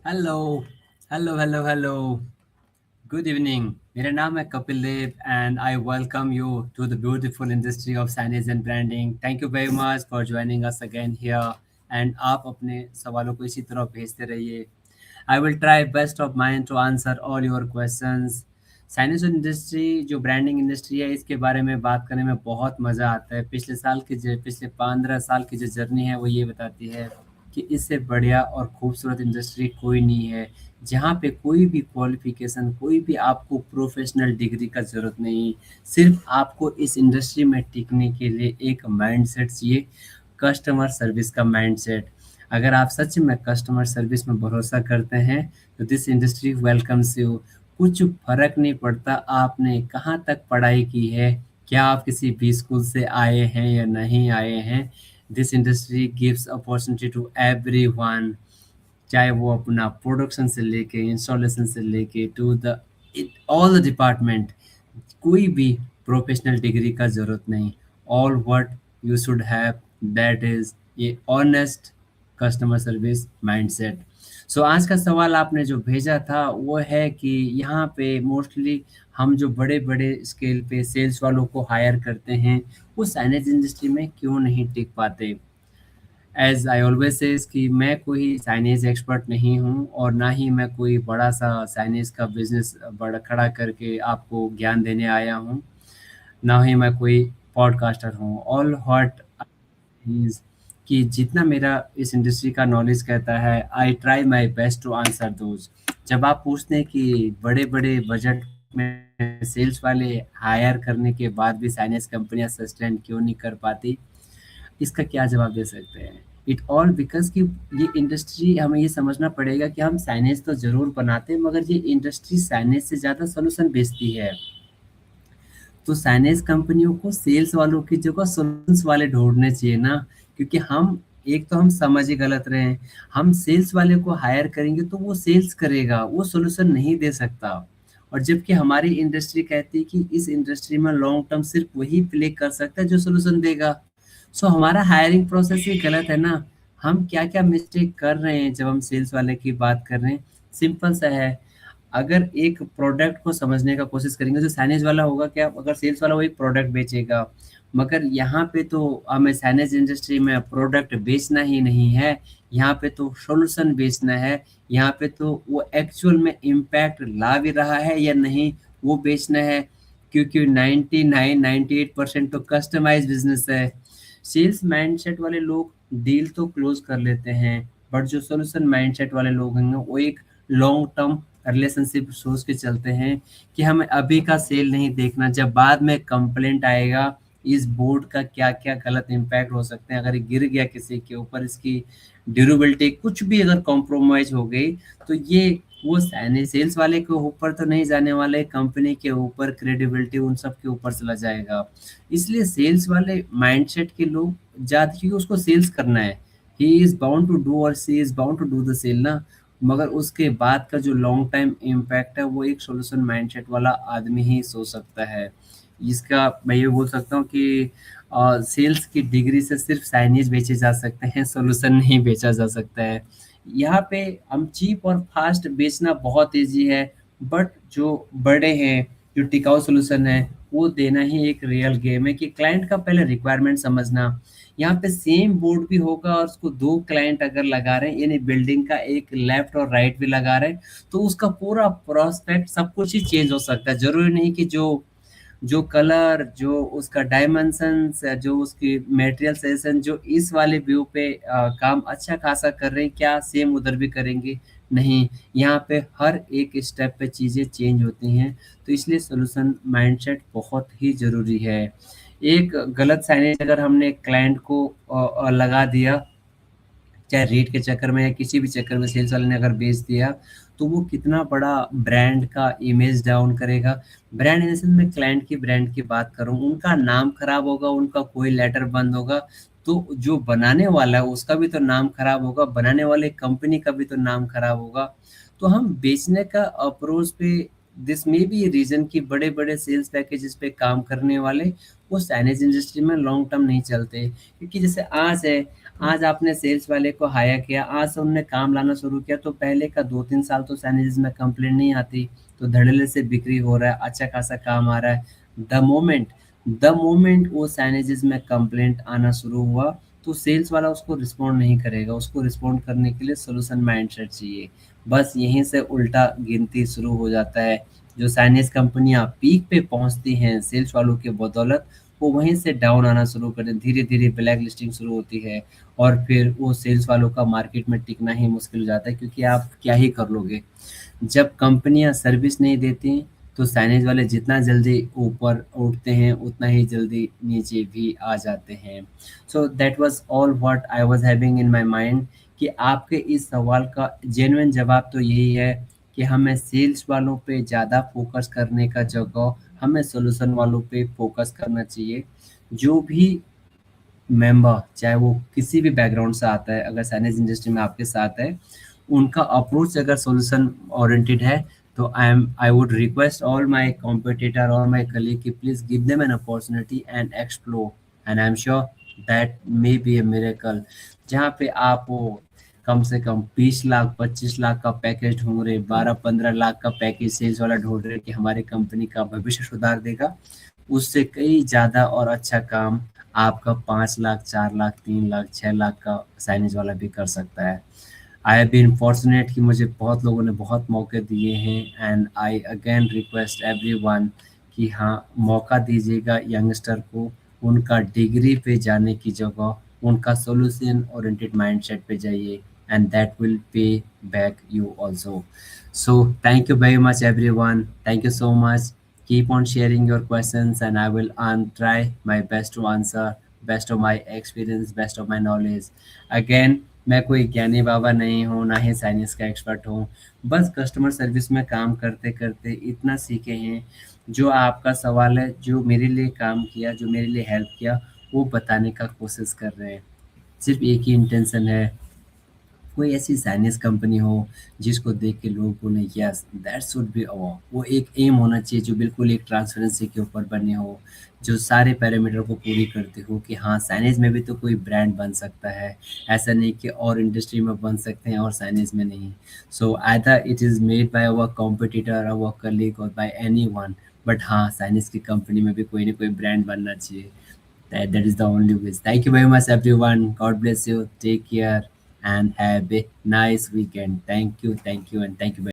Hello, hello, hello, hello. Good evening. मेरा नाम है Kapil Dev and I welcome you to the beautiful industry of signage and branding. Thank you very much for joining us again here and आप अपने सवालों को इसी तरह भेजते रहिए। I will try best of mind to answer all your questions. Signage industry जो branding industry है इसके बारे में बात करने में बहुत मज़ा आता है। पिछले 15 साल की जो जर्नी है वो ये बताती है कि इससे बढ़िया और खूबसूरत इंडस्ट्री कोई नहीं है, जहाँ पे कोई भी क्वालिफिकेशन, कोई भी आपको प्रोफेशनल डिग्री का ज़रूरत नहीं। सिर्फ आपको इस इंडस्ट्री में टिकने के लिए एक माइंडसेट चाहिए, कस्टमर सर्विस का माइंडसेट। अगर आप सच में कस्टमर सर्विस में भरोसा करते हैं तो दिस इंडस्ट्री वेलकम्स यू। कुछ फ़र्क नहीं पड़ता आपने कहाँ तक पढ़ाई की है, क्या आप किसी भी स्कूल से आए हैं या नहीं आए हैं। This industry gives opportunity to everyone, चाहे वो अपना प्रोडक्शन से लेके इंस्टॉलेशन से लेके to the all the department. कोई भी प्रोफेशनल डिग्री का ज़रूरत नहीं। All what you should have that is a honest customer service mindset. So आज का सवाल आपने जो भेजा था वो है कि यहाँ पे मोस्टली हम जो बड़े-बड़े स्केल पे सेल्स वालों को हायर करते हैं, वो साइनेज इंडस्ट्री में क्यों नहीं टिक पाते? एज़ आई ऑलवेज़ सेज़ कि मैं कोई साइनेज एक्सपर्ट नहीं हूँ और ना ही मैं कोई बड़ा-सा साइनेज का बिज़नेस बड़ा खड़ा करके आपको ज्ञान देने आया हूँ, ना ही मैं कोई पॉडकास्टर हूँ। ऑल व्हाट इज़ कि जितना मेरा इस इंडस्ट्री का नॉलेज कहता है, I try my best to answer those. जब आप पूछते हैं कि बड़े-बड़े बजट में सेल्स वाले हायर करने के बाद भी साइनेज कंपनियाँ सस्टेन क्यों नहीं कर पाती? इसका क्या जवाब दे सकते हैं? इट ऑल बिकॉज़ कि ये इंडस्ट्री, हमें ये समझना पड़ेगा कि हम साइनेज तो ज़रूर बनाते हैं, मगर ये इंडस्ट्री साइनेज से ज़्यादा सॉल्यूशन बेचती है। तो साइनेज कंपनियों को सेल्स वालों की जगह सॉल्यूशंस वाले ढूँढने चाहिए ना, क्योंकि हम एक तो हम समझ ही गलत रहे हैं। हम सेल्स वाले को हायर करेंगे तो वो सेल्स करेगा, वो सॉल्यूशन नहीं दे सकता। और जबकि हमारी इंडस्ट्री कहती है कि इस इंडस्ट्री में लॉन्ग टर्म सिर्फ वही प्ले कर सकता है जो सॉल्यूशन देगा। सो हमारा हायरिंग प्रोसेस ही गलत है ना। हम क्या-क्या मिस्टेक कर रहे हैं जब हम सेल्स वाले की बात कर रहे हैं? सिंपल सा है, अगर एक प्रोडक्ट को समझने का कोशिश करेंगे तो साइनेज वाला होगा क्या? अगर सेल्स वाला वो एक प्रोडक्ट बेचेगा, मगर यहाँ पे तो हमें साइनेज इंडस्ट्री में प्रोडक्ट बेचना ही नहीं है, यहाँ पे तो सॉल्यूशन बेचना है। यहाँ पे तो वो एक्चुअल में इम्पैक्ट ला भी रहा है या नहीं, वो बेचना है, क्योंकि 99-98% तो कस्टमाइज़ बिज़नेस है। सेल्स माइंडसेट वाले लोग डील तो क्लोज़ कर लेते हैं, बट जो सॉल्यूशन माइंडसेट वाले लोग हैं ना, वो एक लॉन्ग टर्म रिलेशनशिप सोच के चलते हैं कि हमें अभी का सेल नहीं देखना, जब बाद में कंप्लेंट आएगा, इस बोर्ड का क्या-क्या गलत इम्पैक्ट हो सकते हैं। अगर ये गिर गया किसी के ऊपर, इसकी ड्यूरेबिलिटी कुछ भी अगर कॉम्प्रोमाइज़ हो गई, तो ये वो सैने सेल्स वाले के ऊपर तो नहीं जाने वाला है, कंपनी के ऊपर, क्रेडिबिलिटी उन सब के ऊपर चला जाएगा। इसलिए सेल्स वाले माइंडसेट के लोग ज़्यादा, क्योंकि उसको सेल्स करना है। He is bound to do और she is bound to do the sale ना। मगर उसके बाद का जो लॉन्ग टाइम इम्पैक्ट है वो एक सॉल्यूशन माइंडसेट वाला आदमी ही सोच सकता है। इसका मैं ये बोल सकता हूँ कि सेल्स की डिग्री से सिर्फ साइनेज बेचे जा सकते हैं, सॉल्यूशन नहीं बेचा जा सकता है। यहाँ पे हम चीप और फास्ट बेचना बहुत ईज़ी है, बट जो बड़े हैं, जो टिकाऊ सॉल्यूशन है, वो देना ही एक रियल गेम है कि क्लाइंट का पहले रिक्वायरमेंट समझना। यहाँ पे सेम बोर्ड भी होगा और उसको 2 क्लाइंट अगर लगा रहे हैं, यानी बिल्डिंग का एक लेफ्ट और राइट भी लगा रहे हैं, तो उसका पूरा प्रोस्पेक्ट सब कुछ ही चेंज हो सकता है। ज़रूरी नहीं कि जो जो कलर, जो उसका डायमेंशंस, जो उसकी मटेरियल सजेशन जो इस वाले व्यू पे काम अच्छा खासा कर रहे हैं, क्या सेम उधर भी करेंगे? नहीं, यहाँ पे हर एक स्टेप पे चीज़ें चेंज होती हैं, तो इसलिए सॉल्यूशन माइंडसेट बहुत ही ज़रूरी है। एक गलत साइनेज अगर हमने क्लाइंट को लगा दिया, चाहे रेट के चक्कर में या किसी भी चक्कर में सेल्स वाले ने अगर बेच दिया, तो वो कितना बड़ा ब्रांड का इमेज डाउन करेगा। ब्रांड इन द सेंस, मैं क्लाइंट की ब्रांड की बात कर रहा हूँ, उनका नाम खराब होगा, उनका कोई लेटर बंद होगा, तो जो बनाने वाला है उसका भी तो नाम खराब होगा, बनाने वाले कंपनी का भी तो नाम खराब होगा। तो हम बेचने का अप्रोच पे, दिस मे बी रीज़न कि बड़े-बड़े सेल्स पैकेजेस पे काम करने वाले वो साइनेज इंडस्ट्री में लॉन्ग टर्म नहीं चलते। क्योंकि जैसे आज है, आज आपने सेल्स वाले को हायर किया, आज से उन्होंने काम लाना शुरू किया, तो पहले का 2-3 साल तो सैनिटाइज में कंप्लेंट नहीं आती, तो धड़ल्ले से बिक्री हो रहा है, अच्छा खासा काम आ रहा है। द मोमेंट वो सैनिटाइज में कंप्लेंट आना शुरू हुआ, तो सेल्स वाला उसको रिस्पॉन्ड नहीं करेगा, उसको रिस्पॉन्ड करने के लिए सॉल्यूशन माइंडसेट चाहिए। बस यहीं से उल्टा गिनती शुरू हो जाता है। जो साइनेज कंपनियां पीक पे पहुंचती हैं सेल्स वालों के बदौलत, वो वहीं से डाउन आना शुरू कर दें, धीरे धीरे ब्लैक लिस्टिंग शुरू होती है। और फिर वो सेल्स वालों का मार्केट में टिकना ही मुश्किल हो जाता है, क्योंकि आप क्या ही कर लोगे। जब कंपनियां सर्विस नहीं देती, तो साइनेज वाले जितना जल्दी ऊपर उठते हैं उतना ही जल्दी नीचे भी आ जाते हैं। So that was all what I was having in my mind, कि आपके इस सवाल का जेन्युइन जवाब तो यही है कि हमें सेल्स वालों पे ज़्यादा फोकस करने का जगह हमें सॉल्यूशन वालों पे फोकस करना चाहिए। जो भी मेंबर, चाहे वो किसी भी बैकग्राउंड से आता है, अगर साइनेज इंडस्ट्री में आपके साथ है, उनका अप्रोच अगर सॉल्यूशन ओरिएंटेड है, तो I would request all my competitor और माय कलीग कि please give them an opportunity and explore, and I am sure that may be A miracle. जहाँ पे आप वो कम से कम 20 लाख 25 लाख का पैकेज ढूंढ रहे, 12-15 लाख का पैकेज सेल्स वाला ढूंढ रहे कि हमारी कंपनी का भविष्य सुधार देगा, उससे कई ज़्यादा और अच्छा काम आपका 5 लाख 4 लाख 3 लाख 6 लाख का साइनेज वाला भी कर सकता है। आई हैव बीन फॉर्चुनेट कि मुझे बहुत लोगों ने बहुत मौके दिए हैं, and I again request everyone कि हाँ, मौका दीजिएगा यंगस्टर को। उनका डिग्री पे जाने की जगह उनका सॉल्यूशन ओरिएंटेड माइंडसेट पे जाइए, and that will pay back you also. So thank you very much everyone, thank you so much. Keep on sharing your questions, and I will try my best to answer, best of my experience, best of my knowledge. Again, मैं कोई ज्ञानी बाबा नहीं हूँ, ना ही science का expert हूँ। बस customer service में काम करते करते इतना सीखे हैं। जो आपका सवाल है, जो मेरे लिए काम किया, जो मेरे लिए हेल्प किया, वो बताने का कोशिश कर रहे हैं। सिर्फ एक ही इंटेंशन है, कोई ऐसी साइनेज कंपनी हो जिसको देख के लोग बोले yes that should be our. वो एक एम होना चाहिए जो बिल्कुल एक ट्रांसपेरेंसी के ऊपर बने हो, जो सारे पैरामीटर को पूरी करते हो कि हाँ, साइनेज में भी तो कोई ब्रांड बन सकता है। ऐसा नहीं कि और इंडस्ट्री में बन सकते हैं और साइनेज में नहीं। So either it is made by our competitor, our colleague और बाय एनी वन, बट हाँ, साइनेज की कंपनी में भी कोई ना कोई ब्रांड बनना चाहिए। That is the only wish. Thank you very much, everyone. God bless you. Take care and have a nice weekend. Thank you, and thank you very